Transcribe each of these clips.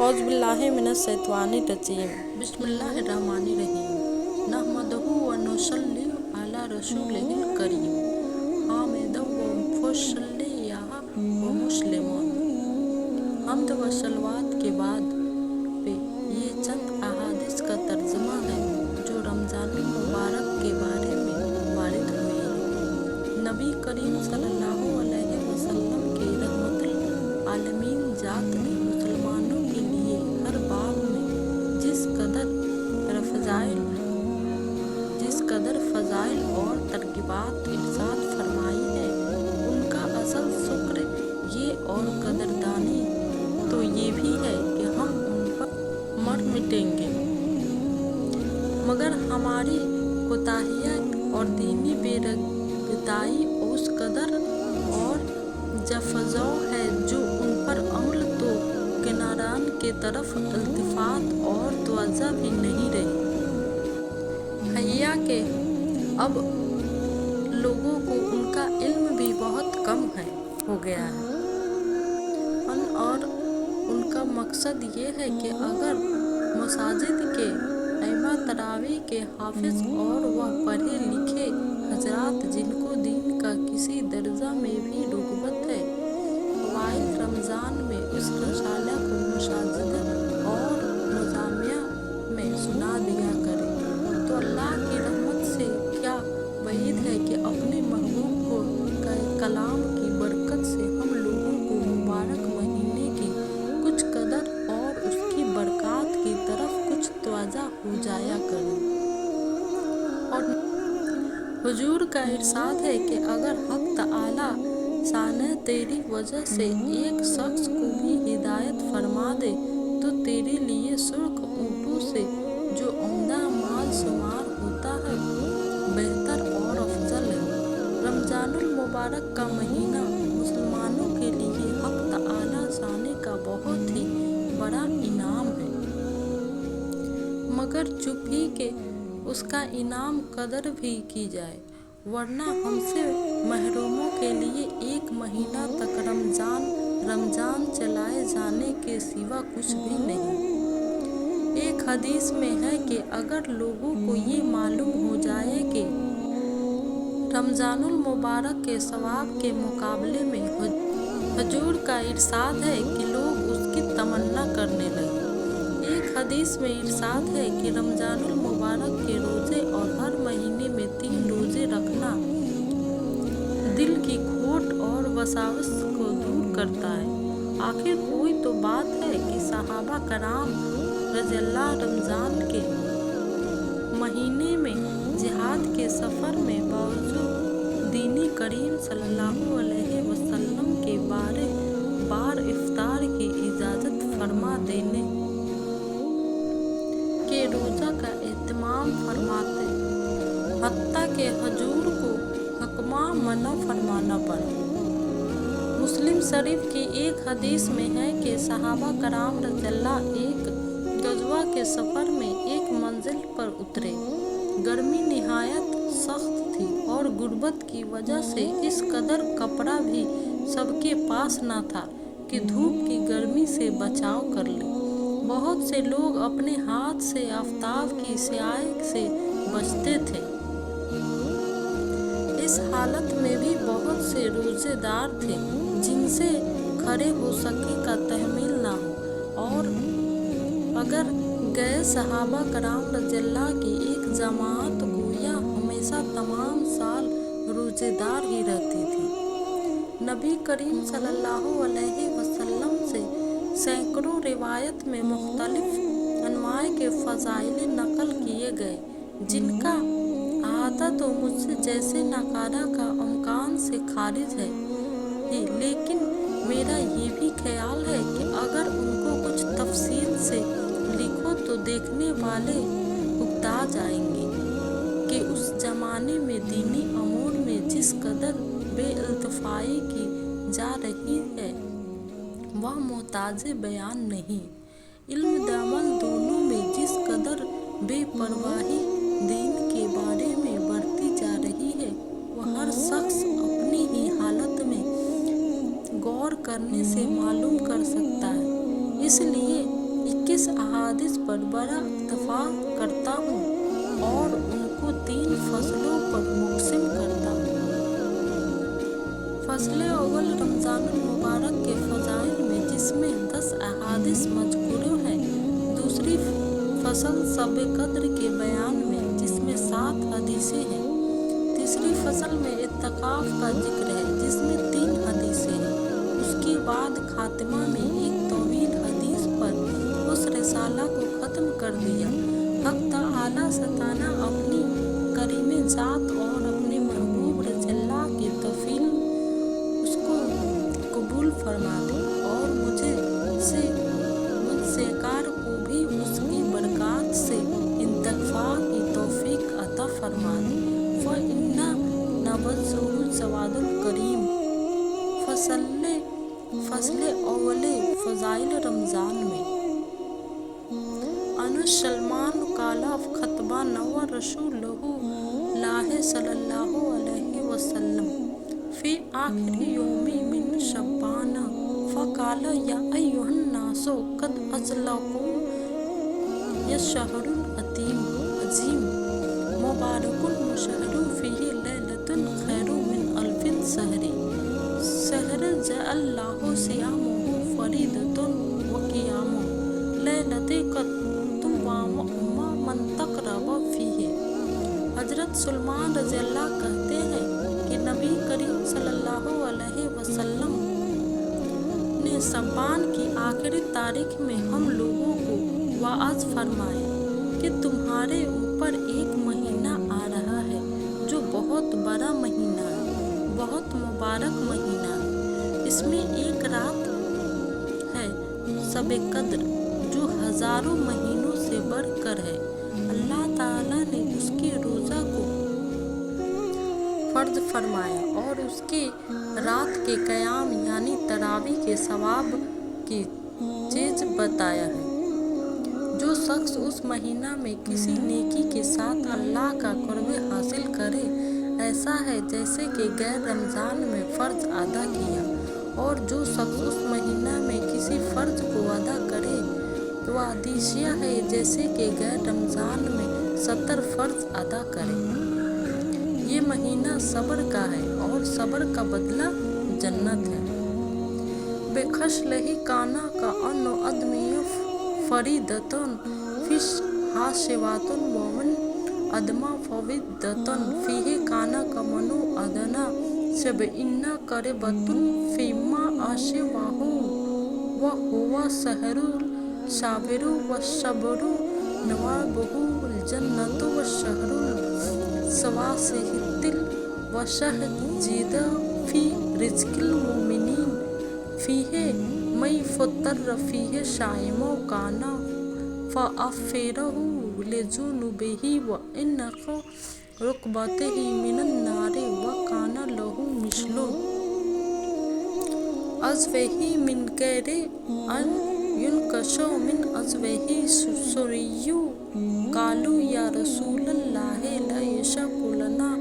औज़ुबिल्लाहि मिनश्शैतानिर्रजीम। बिस्मिल्लाहिर्रहमानिर्रहीम। नहमदुहु व नुसल्ली अला रसूलिहिल करीम। हामिदन व मुसल्लियाह व मुस्लिमान। हम्द व सलवात के बाद पे ये चंद अहादीस का तर्जुमा है जो रमज़ानुल मुबारक के बारे में वारिद हुए हैं। नबी करीम सल्लल्लाहु अलैहि वसल्लम के रहमतुल आलमीन जात ने मुसलमानों के लिए हर बाब में जिस कदर फ़ज़ाइल और तरग़ीबात इरशाद फरमाई है, उनका असल शुक्र ये और कदरदानी तो ये भी है कि हम उन पर मर मिटेंगे, मगर हमारी कोताहियाँ और दीनी बेरग़बाई उस कदर और जफ़ज़ौ है जो उन पर अमल तो किनारान के तरफ इल्तिफ़ात और तवज्जो भी नहीं रही। हया के अब लोगों को उनका इल्म भी बहुत कम हो गया है और उनका मकसद ये है कि अगर मसाजिद के इमाम तरावी के हाफिज और वह पढ़े लिखे हजरात जिनको दीन का किसी दर्जा में भी रुग़बत है, वाइल रमज़ान में उस रसाला को मसाजिद और मजामिया में सुना दिया करें, तो अल्लाह की रहमत से क्या वईद है कि अपने महबूब को कलाम की बरकत से हम लोगों को मुबारक महीने की कुछ कदर और उसकी बरक़ात की तरफ कुछ तवज्जो हो जाया करें। और हुजूर का इरशाद है कि अगर हक़ तआला शान तेरी वजह से एक शख्स को भी हिदायत फरमा दे तो तेरे लिए सुर्ख ऊँटों से जो उम्दा माल शुमार होता है बेहतर और अफजल है। रमज़ानुल मुबारक का महीना मुसलमानों के लिए हक़ तआला शान का बहुत ही बड़ा इनाम है, मगर चुप ही के उसका इनाम कदर भी की जाए, वरना हमसे महरूमों के लिए एक महीना तक रमज़ान चलाए जाने के सिवा कुछ भी नहीं। एक हदीस में है कि अगर लोगों को ये मालूम हो जाए कि रमज़ानुल मुबारक के सवाब के मुकाबले में हुजूर का इरशाद है कि लोग उसकी तमन्ना करने लगे। एक हदीस में इरशाद है कि रमज़ानुल मुबारक के रोज़े और हर महीने में 3 रोज़े रखना दिल की खोट और वसावस को दूर करता है। आखिर कोई तो बात है कि सहाबा कराम रज़ियल्लाहु रमज़ान के महीने में जिहाद के सफ़र में बावजूद दीनी करीम सल्लल्लाहु अलैहि वसल्लम के बार इफ्तार की इजाज़त फरमा देने के रोज़ा का एहतमाम फरमाते, हत्ता के हुजूर को हकमा मना फरमाना पड़ा। मुस्लिम शरीफ की एक हदीस में है कि सहाबा कराम रज़ियल्लाहु एक गज़वा के सफ़र में एक मंजिल पर उतरे। गर्मी निहायत सख्त थी और गुर्बत की वजह से इस कदर कपड़ा भी सबके पास न था कि धूप की गर्मी से बचाव कर ले। बहुत से लोग अपने हाथ से आफताब की स्याही से बचते थे। इस हालत में भी बहुत से रोजेदार थे जिनसे खड़े हो सके का तहम्मुल ना हो, और अगर गए सहाबा कराम रज़ियल्लाहु की एक जमात गोया हमेशा तमाम साल रोजेदार ही रहती थी। नबी करीम सल्लल्लाहु अलैहि वसल्लम से सैकड़ों रिवायत में मुख्तलिफ अनवाए के फ़ज़ाइल नकल किए गए जिनका अहाता तो मुझसे जैसे नकारा का इम्कान से खारिज है ही, लेकिन मेरा ये भी ख्याल है कि अगर उनको कुछ तफसील से लिखो तो देखने वाले उकता जाएंगे कि उस ज़माने में दीनी अमूर में जिस कदर बेइल्तिफ़ाई की जा रही है वह मोहताज़े बयान नहीं। इल्म दामन दोनों में जिस कदर बेपरवाही दीन के बारे में बरती जा रही है वह हर शख्स अपनी ही हालत में गौर करने से मालूम कर सकता है। इसलिए इस अहादीस पर बड़ा इत्तेफाक करता हूँ और उनको 3 फसलों पर मुक़स्सिम करता हूँ। फसल अव्वल रमज़ानुल मुबारक के फ़ज़ाइल में, जिसमें 10 अहादीस मज़कूर हैं। दूसरी फसल शब कद्र के बयान में, जिसमें 7 हदीसें हैं। तीसरी फसल में इत्तिकाफ़ का जिक्र है, जिसमें 3 हदीसें हैं। उसके बाद खातिमा में एक तवील हदीस पर उस रिसाला को ख़त्म कर दिया। हक़ तआला सताना अपनी करीम ज़ात और अपने महबूब रज़ियल्लाह की तौफ़ीक़ उसको कबूल फरमा दे और मुझसेकार को भी उसकी बरक़ात से इंतफ़ा की तौफ़ीक़ अता फरमा दे। फ़इन्ना नबज़्ज़ुहु ज़वादुल करीम। फ़सल अव्वल फ़ज़ाइल रमज़ान में, अनुस सलमान काला ख़तबा नवा रसूलुल्लाह सल्लल्लाहु अलैहि वसल्लम फ़ी आखिरी यौमी मिन शअबान फ़क़ाल या अय्युहन नासु क़द अज़लकुम यशहरुल अज़ीम मुबारकुन मुशहरुन फ़ीही लैलतुन खैरुम मिन अल्फ़ि शहर जअलल्लाहु सियामुहु फ़रीदतुन व क़ियामुहु लैलति क़द्रुम व मन तक़र्रब फ़ीही। हज़रत सलमान रज़ियल्लाहु कहते हैं कि नबी करीम सल्लल्लाहु अलैहि वसल्लम ने शअबान की आखिरी तारीख में हम लोगों को वाअज़ फरमाया कि तुम्हारे ऊपर एक महीना आ रहा है जो बहुत बड़ा महीना है, बहुत मुबारक महीना है। इसमें एक रात है शब कद्र, जो हज़ारों महीनों से बढ़कर है। अल्लाह ताला ने उसके रोज़ा को फ़र्ज़ फरमाया और उसके रात के क़याम यानी तरावी के सवाब की चीज़ बताया है। जो शख्स उस महीना में किसी नेकी के साथ अल्लाह का क़ुर्ब हासिल करे, ऐसा है जैसे कि गैर रमज़ान में फ़र्ज़ अदा किया। और जो शख्स उस महीना में किसी फ़र्ज़ को अदा करे, तो आदिशिया है जैसे कि गैर रमज़ान में 70 फ़र्ज़ अदा करे। ये महीना सब्र का है और सब्र का बदला जन्नत है। बेखसलही काना का अनो अदमिय फरीदतुन फिश हाशिवातुन मोमिन अदमा फविदतुन फ़ीही काना का मनो अदना सब इन्ना करे बतुन फ़ीमा आशिवाहु व हुवा सहरुल साबिरु व सब्रु नवाबुहु जन्नतु व शहरुल सवासिहितिल व शहजीदा फ़ी रिज़्क़िल मुमिनीन फ़ीहे मई फ़ुत्तर फ़ीहे शाइमो काना फ़अफ़िरहु लिजुनुबिही व इन्नक़ु रुकबतिही मिनन नारि व काना लहु मिस्लु अज़्वेही मिन गैरि अन युनकशु मिन अज़्वेही सुरिय्यु क़ालू या रसूलल्लाह ला यशक़ु लना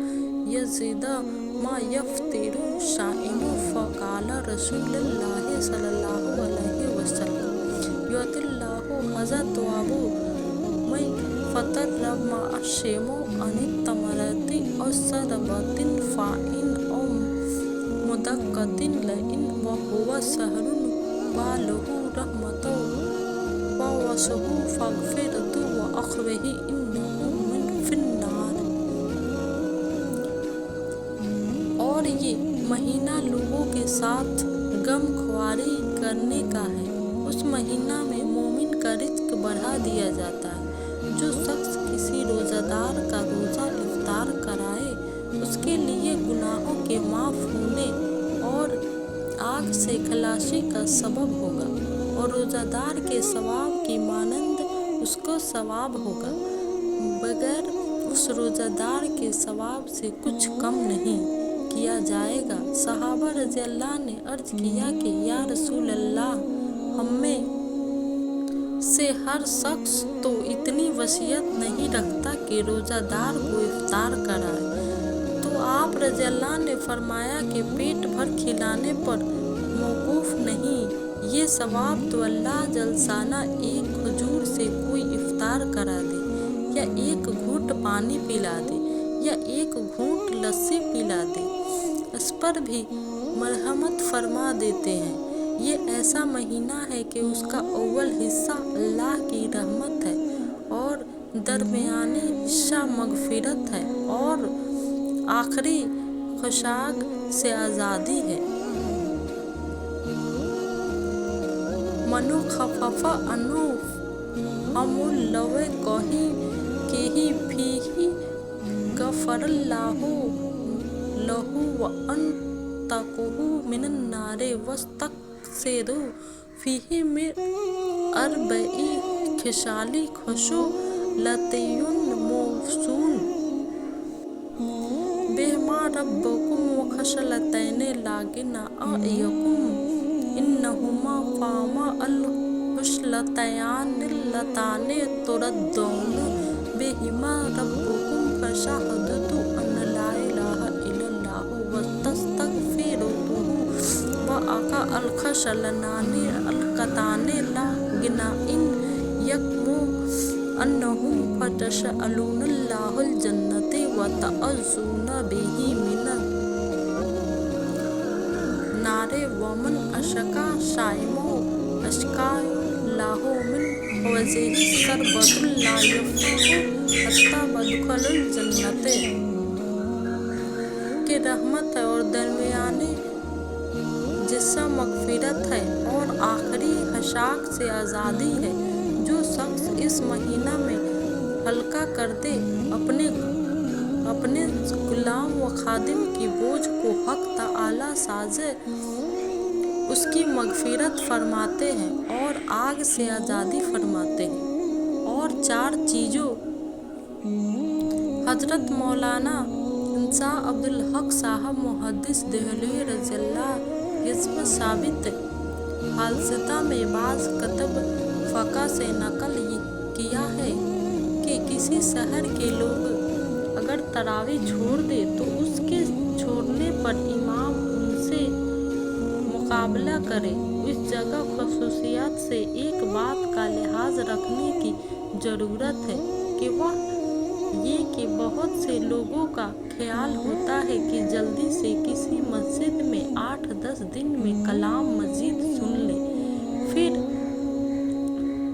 यज़ीदा मा यफ़्तिरु शाइमु फ़क़ाल रसूलुल्लाह सल्लल्लाहु अलैहि वसल्लम युतिल्लाहु हज़तवाबु मई फ़तर माशिमो अनितमरति और सरबतिन फ़ाइन और मुदक्कतिन लइन व हुवा सहरुन बालहु रहमतो व वसहु फ़ग़फ़िरतु व अख़्वेही इन्नहु मिन फ़िन्नार। और ये महीना लोगों के साथ गमख्वारी करने का है। उस महीना में मोमिन का रिज़्क़ बढ़ा दिया जाता है। जो शख्स किसी रोज़ादार का रोज़ा इफ्तार कराए, उसके लिए गुनाहों के माफ़ होने और आग से खलासी का सबब होगा और रोज़ादार के सवाब की मानंद उसको सवाब होगा, बगैर उस रोज़ादार के सवाब से कुछ कम नहीं किया जाएगा। सहाबा रज़ियल्लाहु ने अर्ज़ किया कि या रसूल अल्लाह, हमें से हर शख्स तो इतनी वसीयत नहीं रखता कि रोज़ादार को इफ्तार कराए। तो आप रज़ियल्लाहु ने फरमाया कि पेट भर खिलाने पर मौकूफ़ नहीं, یہ ثواب تو اللہ جلسانہ ایک کھجور سے کوئی افطار کرا دے، یا ایک گھونٹ پانی پلا دے، یا ایک گھونٹ لسی پلا دے، اس پر بھی مرحمت فرما دیتے ہیں۔ یہ ایسا مہینہ ہے کہ اس کا اول حصہ اللہ کی رحمت ہے اور درمیانی حصہ مغفرت ہے اور آخری خشاک سے آزادی ہے۔ منو خفف انو ہم لوے کہی فیہ غفر اللہ لہو وان تقوا من النار واستکثروا فیہ من اربع خصال خصلۃ موصون بہما ربکم وخصلتین لاکن اعیکم انہما فاما الخصلتان اللتان تردون بہما ربکم فشہدت ان لا الہ الا اللہ واستغفرتہ وآقا الخصلتان اللتان لا غنى عنکم انہم فتسألون اللہ الجنۃ وتعوذون بہ من النار ومن اشقى صائم اسقى اللہ من حوضہ شربۃ لا یفنی حتی بدخل الجنۃ کہ رحمت ہے اور درمیانے جسم مغفرت ہے اور آخری خشاک سے آزادی ہے۔ جو شخص اس مہینہ میں ہلکا کر دے اپنے غلام و خادم کی بوجھ کو حق تعالی سازے اس کی مغفرت فرماتے ہیں اور آگ سے آزادی فرماتے ہیں۔ اور 4 چیزوں حضرت مولانا انصاف عبدالحق صاحب محدث دہلوی رضی اللہ حزب ثابت حادثہ میں بعض کتب فقہ سے نقل کیا ہے کہ کسی شہر کے لوگ اگر تراویح چھوڑ دے تو اس کے چھوڑنے پر امام ان سے مقابلہ کرے۔ اس جگہ خصوصیات سے ایک بات کا لحاظ رکھنے کی ضرورت ہے کہ وہ یہ کہ بہت سے لوگوں کا خیال ہوتا ہے کہ جلدی سے کسی مسجد میں 8-10 دن میں کلام مجید سن لے۔ پھر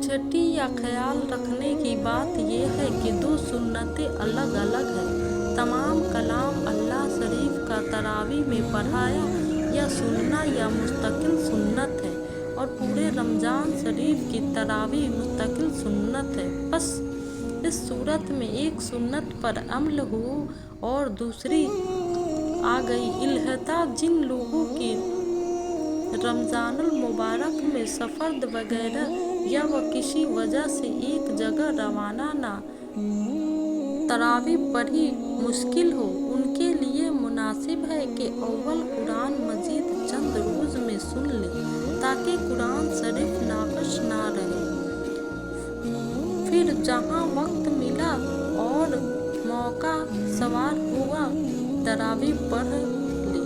چھٹی یا خیال رکھنے کی بات یہ ہے کہ 2 سنتیں الگ الگ ہیں۔ تمام کلام اللہ شریف کا تراویح میں پڑھایا یا سننا یا مستقل سنت ہے، اور پورے رمضان شریف کی تراویح مستقل سنت ہے۔ بس اس صورت میں ایک سنت پر عمل ہو اور دوسری آ گئی۔ البتہ جن لوگوں کی رمضان المبارک میں سفر وغیرہ یا وہ کسی وجہ سے ایک جگہ روانہ نہ تراویح پڑھی مشکل ہو، ان کے لیے مناسب ہے کہ اول قرآن مجید چند روز میں سن لے تاکہ قرآن شریف ناقص نہ رہے۔ پھر جہاں وقت ملا اور موقع سوار ہوا تراویح پڑھ لے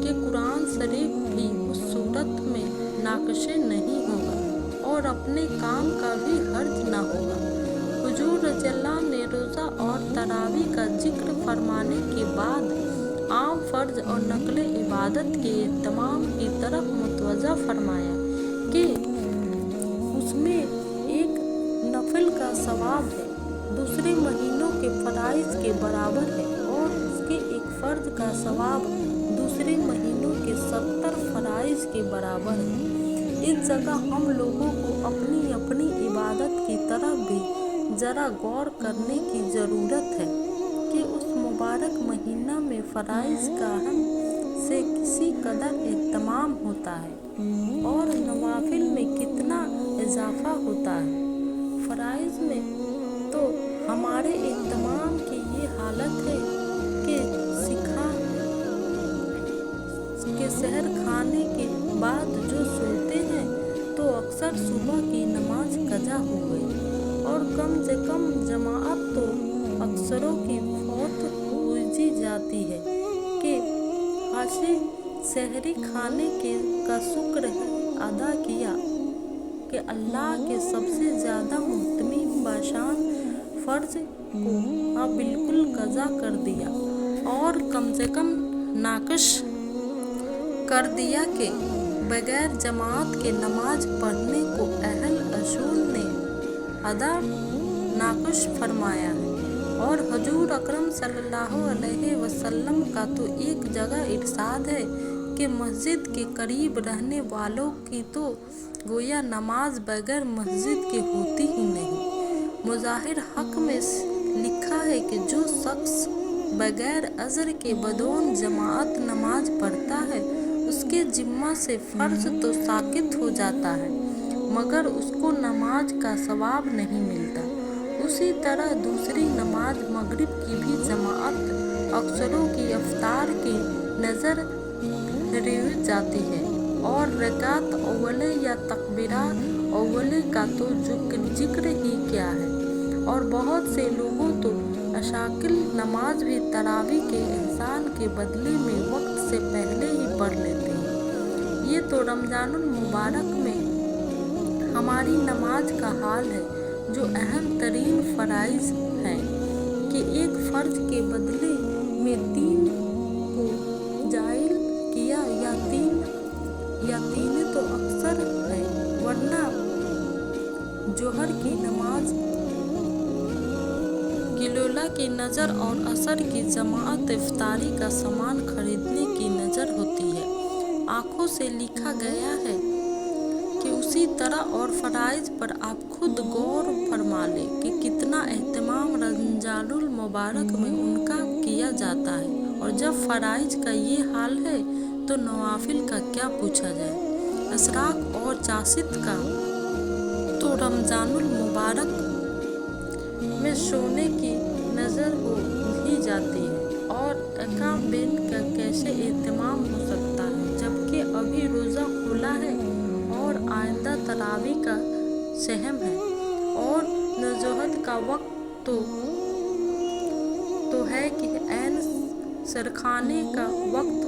کہ قرآن شریف بھی اس صورت میں ناقص نہیں ہوگا اور اپنے کام کا بھی حرج نہ ہوگا۔ حضور رضی اللہ نے روزہ اور تراویح کا ذکر فرمانے کے بعد عام فرض اور نقل عبادت کے اہتمام کی طرف متوجہ فرمایا کہ اس میں ایک نفل کا ثواب ہے، دوسرے مہینوں کے فرائض کے برابر ہے، اور اس کے ایک فرض کا ثواب دوسرے مہینوں کے 70 فرائض کے برابر ہے۔ اس جگہ ہم لوگوں کو اپنی اپنی عبادت کی طرف بھی ذرا غور کرنے کی ضرورت ہے کہ اس مبارک مہینہ میں فرائض کا ہم سے کسی قدر اہتمام ہوتا ہے اور نوافل میں کتنا اضافہ ہوتا ہے۔ فرائض میں تو ہمارے اہتمام کی یہ حالت ہے کہ سحر کھانے کے بعد جو سوتے ہیں تو اکثر صبح کی نماز قضا ہو گئی، اور کم سے کم جماعت تو اکثروں کی فوت ہو جاتی ہے کہ خاصی سحری کھانے کا شکر ہے ادا کیا کہ اللہ کے سب سے زیادہ محترم باشان فرض کو بالکل قضا کر دیا اور کم سے کم ناقص کر دیا کہ بغیر جماعت کے نماز پڑھنے کو اہل اصول نے ادا ناقص فرمایا ہے۔ اور حضور اکرم صلی اللہ علیہ وسلم کا تو ایک جگہ ارشاد ہے کہ مسجد کے قریب رہنے والوں کی تو گویا نماز بغیر مسجد کے ہوتی ہی نہیں۔ مظاہر حق میں لکھا ہے کہ جو شخص بغیر عذر کے بدون جماعت نماز پڑھتا ہے اس کے ذمہ سے فرض تو ساقط ہو جاتا ہے مگر اس کو نماز کا ثواب نہیں ملتا۔ اسی طرح دوسری نماز مغرب کی بھی جماعت اکثروں کی افطار کی نظر روی جاتی ہے اور رکعت اولے یا تکبیرہ اولے کا تو ذکر ہی کیا ہے، اور بہت سے لوگوں تو اشاکل نماز بھی تراویح کے احسان کے بدلے میں وقت سے پہلے ہی پڑھ لیتے ہیں۔ یہ تو رمضان المبارک میں ہماری نماز کا حال ہے جو اہم ترین فرائض ہیں کہ ایک فرض کے بدلے میں 3 کو جائز کیا یا تین تو اکثر ہے، ورنہ ظہر کی نماز گلولہ کی نظر اور عصر کی جماعت افطاری کا سامان خریدنے کی نظر ہوتی ہے۔ آنکھوں سے لکھا گیا ہے کہ اسی طرح اور فرائض پر آپ خود غور فرما لیں کہ کتنا اہتمام رمضان المبارک میں ان کا کیا جاتا ہے، اور جب فرائض کا یہ حال ہے تو نوافل کا کیا پوچھا جائے۔ اشراق اور چاشت کا تو رمضان المبارک میں سونے کی نظر ہو ہی جاتی ہے، اور اقام بین کا کیسے اہتمام ہو سکتا ہے جبکہ ابھی روزہ کھلا ہے اور آئندہ تراویح کا سحم ہے اور نزوحت کا وقت تو ہے کہ عین سرخانے کا وقت،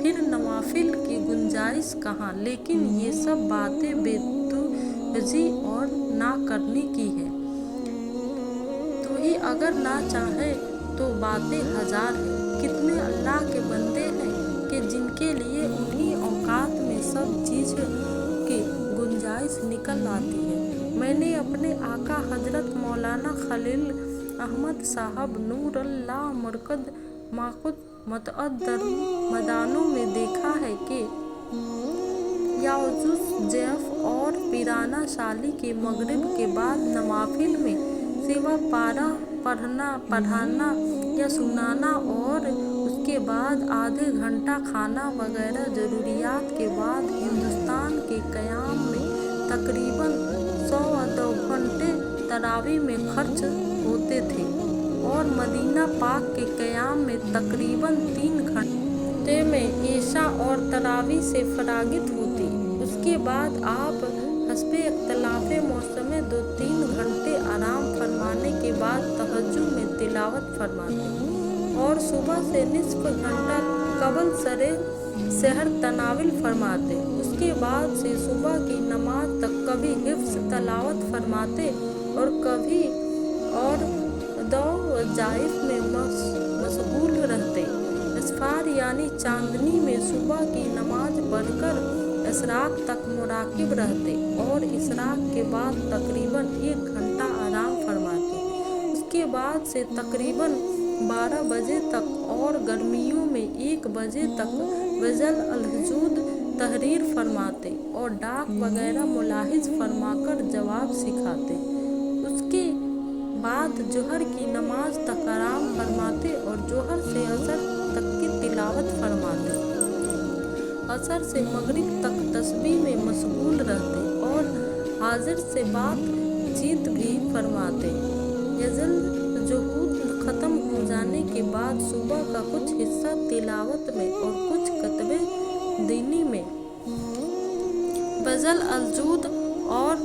پھر نوافل کی گنجائش کہاں۔ لیکن یہ سب باتیں بے توجہی اور نہ کرنے کی ہیں۔ تو ہی اگر نہ چاہے تو باتیں ہزار ہیں۔ کتنے اللہ کے بندے ہیں کہ جن کے لیے انہی اوقات میں سب چیز کی گنجائش نکل آتی ہے۔ میں نے اپنے آقا حضرت مولانا خلیل احمد صاحب نور اللہ مرقد ماخد متعدد میدانوں میں دیکھا ہے کہ یوم ضیف اور پیرانہ سالی کے مغرب کے بعد نوافل میں سوا پارہ پڑھنا یا سنانا اور اس کے بعد آدھے گھنٹہ کھانا وغیرہ ضروریات کے بعد ہندوستان کے قیام میں تقریباً 102 گھنٹے تراویح میں خرچ ہوتے تھے، اور مدینہ پاک کے قیام میں تقریباً 3 گھنٹے میں عشاء اور تراویح سے فراغت ہوتی۔ اس کے بعد آپ حسب اختلاف موسم 2-3 گھنٹے آرام فرمانے کے بعد تہجد میں تلاوت فرماتے، اور صبح سے نصف گھنٹہ قبل سحر تناول فرماتے۔ اس کے بعد سے صبح کی نماز تک کبھی حفظ تلاوت فرماتے اور کبھی اور دعا وظائف میں مشغول رہتے۔ اسفار یعنی چاندنی میں صبح کی نماز پڑھ کر اشراق تک مراقب رہتے، اور اشراق کے بعد تقریباً 1 گھنٹہ آرام فرماتے۔ اس کے بعد سے تقریباً 12 بجے تک اور گرمیوں میں 1 بجے تک وصل الحدود تحریر فرماتے اور ڈاک وغیرہ ملاحظ فرما کر جواب سکھاتے۔ اس کے بعد ظہر کی نماز تک آرام فرماتے اور ظہر سے عصر تک کی تلاوت فرماتے۔ عصر سے مغرب تک تسبیح میں مشغول رہتے اور حاضر سے بات چیت بھی فرماتے۔ یزل جہود ختم ہو جانے کے بعد صبح کا کچھ حصہ تلاوت میں اور کچھ خطبہ دینی میں بذل الجود اور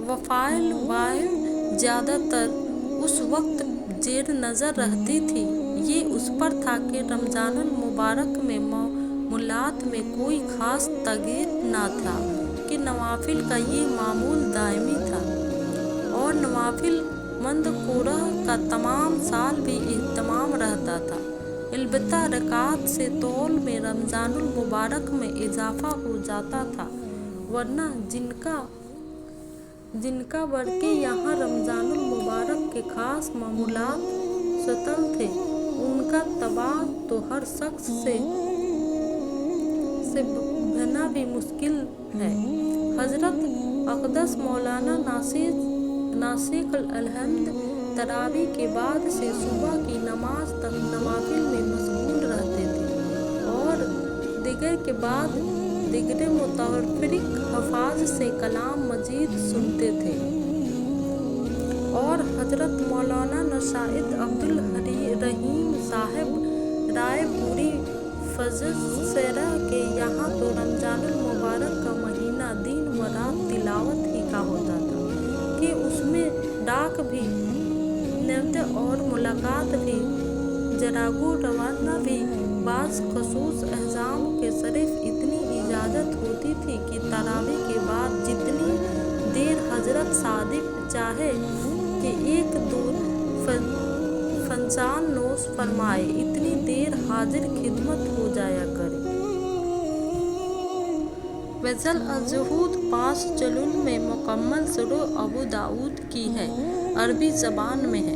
وفائل وائل زیادہ تر اس وقت زیر نظر رہتی تھی۔ یہ اس پر تھا کہ رمضان المبارک میں معمولات میں کوئی خاص تغیر نہ تھا नवाफिल का ये मामूल दायमी था और नवाफिल मंदकुरह का तमाम साल भी इहतमाम रहता था। अलबत्ता रकात से तौल में रमज़ानुल मुबारक में इजाफा हो जाता था, वरना जिनका बल्कि यहाँ रमज़ानुल मुबारक के ख़ास मामूलात सतल थे, उनका तबाह तो हर शख्स से बना भी मुश्किल है। हज़रत अक़दस मौलाना नासिक अल-हम्द तरावी के बाद से सुबह की नमाज तक नवाफिल में मशगूल रहते थे और दिगर के बाद दिगर मुतफरिक हफ़ाज से कलाम मजीद सुनते थे। और हज़रत मौलाना नशाइद अब्दुल रहीम साहब रायपुरी फजसेरा के यहाँ तो रमज़ानुल मुबारक का महीना दिन व रात तिलावत ही का होता था कि उसमें डाक भी, नव्द और मुलाकात भी, जरागो रवाना भी, बाज़ खसूस अहज़ाम के शरीफ इतनी इजाज़त होती थी कि तरावी के बाद जितनी देर हज़रत सादिक चाहे कि एक दो फंसान नोश फरमाए, इतनी देर हाजिर खिदमत हो जाया करे। वज़ल अज़्ज़ुहूद 5 जुल्द में मुकम्मल शुरू अबू दाऊद की है, अरबी ज़बान में है।